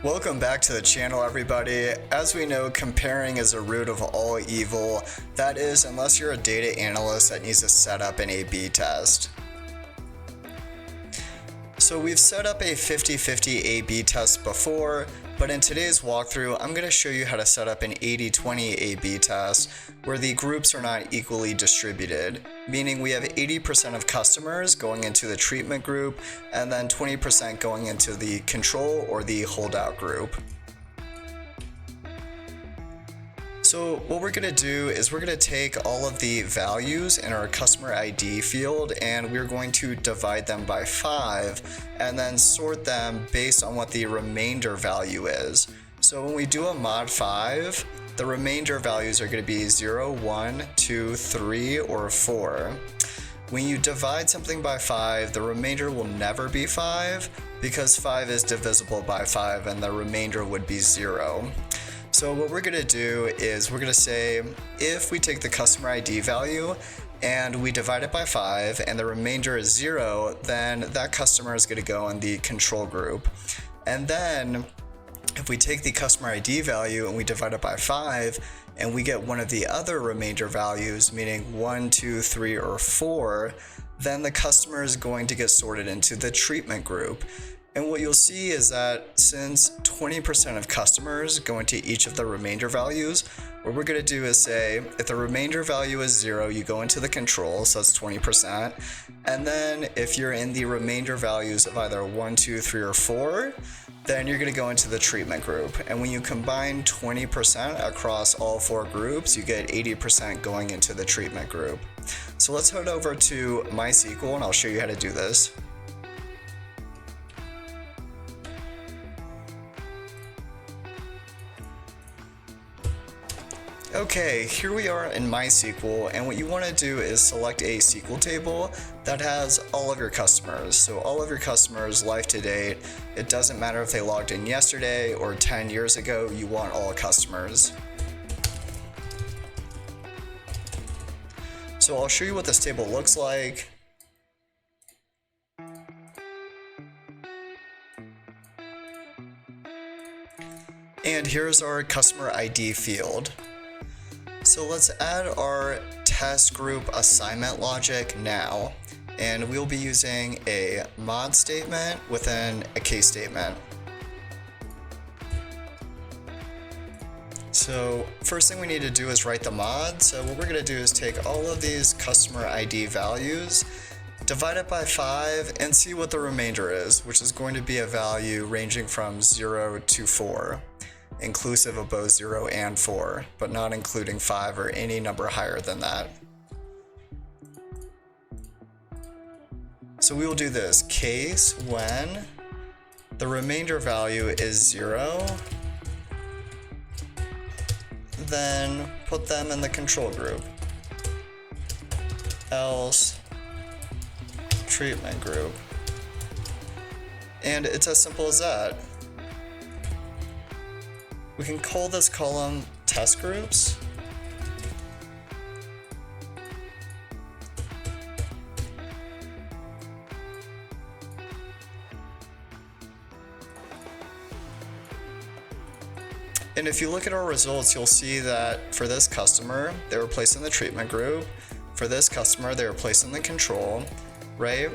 Welcome back to the channel, everybody. As we know, comparing is the root of all evil. That is, unless you're a data analyst that needs to set up an A/B test. So we've set up a 50-50 A/B test before, but in today's walkthrough, I'm going to show you how to set up an 80-20 A/B test where the groups are not equally distributed, meaning we have 80% of customers going into the treatment group and then 20% going into the control or the holdout group. So what we're going to do is we're going to take all of the values in our customer ID field and we're going to divide them by 5 and then sort them based on what the remainder value is. So when we do a mod 5, the remainder values are going to be 0, 1, 2, 3, or 4. When you divide something by 5, the remainder will never be 5 because 5 is divisible by 5 and the remainder would be 0. So what we're going to do is we're going to say if we take the customer ID value and we divide it by 5 and the remainder is 0, then that customer is going to go in the control group. And then if we take the customer ID value and we divide it by 5 and we get one of the other remainder values, meaning 1, 2, 3, or 4, then the customer is going to get sorted into the treatment group. And what you'll see is that since 20% of customers go into each of the remainder values, what we're going to do is say if the remainder value is 0, you go into the control, so that's 20%. And then if you're in the remainder values of either 1, 2, 3, or 4, then you're going to go into the treatment group. And when you combine 20% across all 4 groups, you get 80% going into the treatment group. So let's head over to MySQL and I'll show you how to do this. Okay, here we are in MySQL, and what you want to do is select a SQL table that has all of your customers. So all of your customers life to date. It doesn't matter if they logged in yesterday or 10 years ago, you want all customers. So I'll show you what this table looks like. And here's our customer ID field. So let's add our test group assignment logic now, and we'll be using a mod statement within a case statement. So first thing we need to do is write the mod. So what we're going to do is take all of these customer ID values, divide it by 5, and see what the remainder is, which is going to be a value ranging from 0 to 4. Inclusive of both 0 and 4, but not including 5 or any number higher than that. So we will do this case when the remainder value is 0, then put them in the control group, else treatment group. And it's as simple as that. We can call this column test groups. And if you look at our results, you'll see that for this customer, they were placed in the treatment group. For this customer, they were placed in the control, right?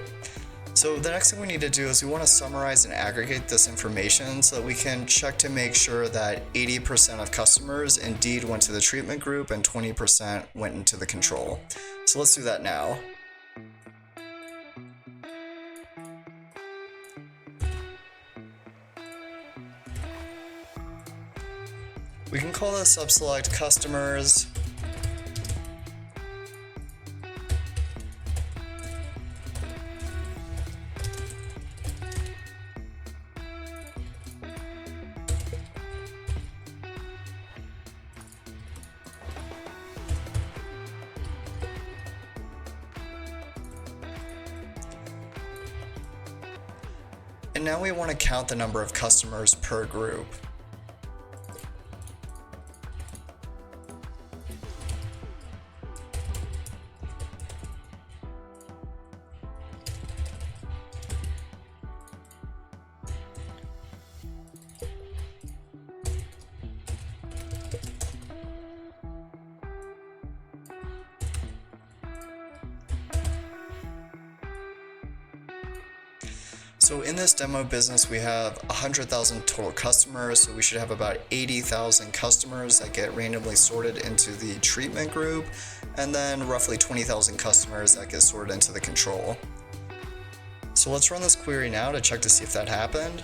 So the next thing we need to do is we want to summarize and aggregate this information so that we can check to make sure that 80% of customers indeed went to the treatment group and 20% went into the control. So let's do that now. We can call this subselect customers. And now we want to count the number of customers per group. So in this demo business, we have 100,000 total customers, so we should have about 80,000 customers that get randomly sorted into the treatment group, and then roughly 20,000 customers that get sorted into the control. So let's run this query now to check to see if that happened.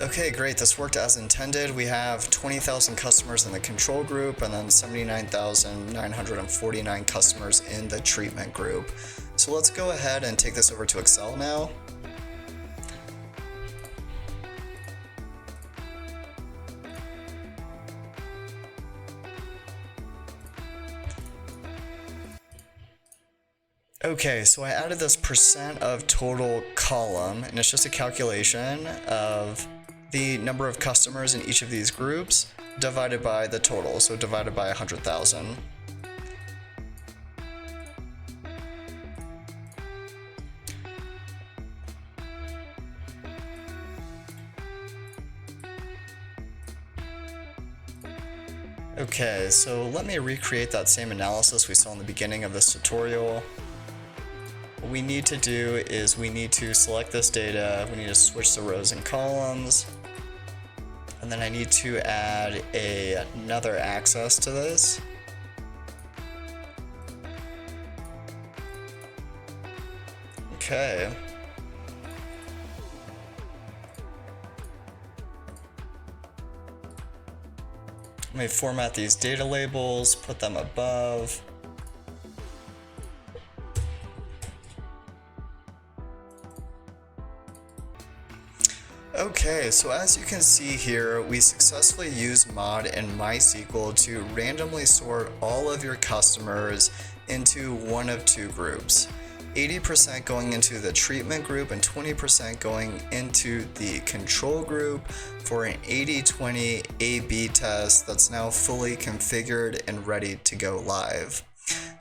Okay, great, this worked as intended. We have 20,000 customers in the control group and then 79,949 customers in the treatment group. So let's go ahead and take this over to Excel now. Okay, so I added this percent of total column, and it's just a calculation of the number of customers in each of these groups divided by the total, so divided by 100,000. Okay, so let me recreate that same analysis we saw in the beginning of this tutorial. What we need to do is we need to select this data, we need to switch the rows and columns, and then I need to add another access to this. Okay. Let me format these data labels, put them above. Okay, so as you can see here, we successfully used mod in MySQL to randomly sort all of your customers into one of two groups. 80% going into the treatment group and 20% going into the control group for an 80/20 A/B test that's now fully configured and ready to go live.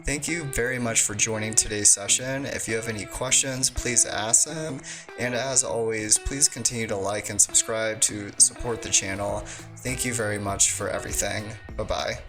Thank you very much for joining today's session. If you have any questions, please ask them. And as always, please continue to like and subscribe to support the channel. Thank you very much for everything. Bye-bye.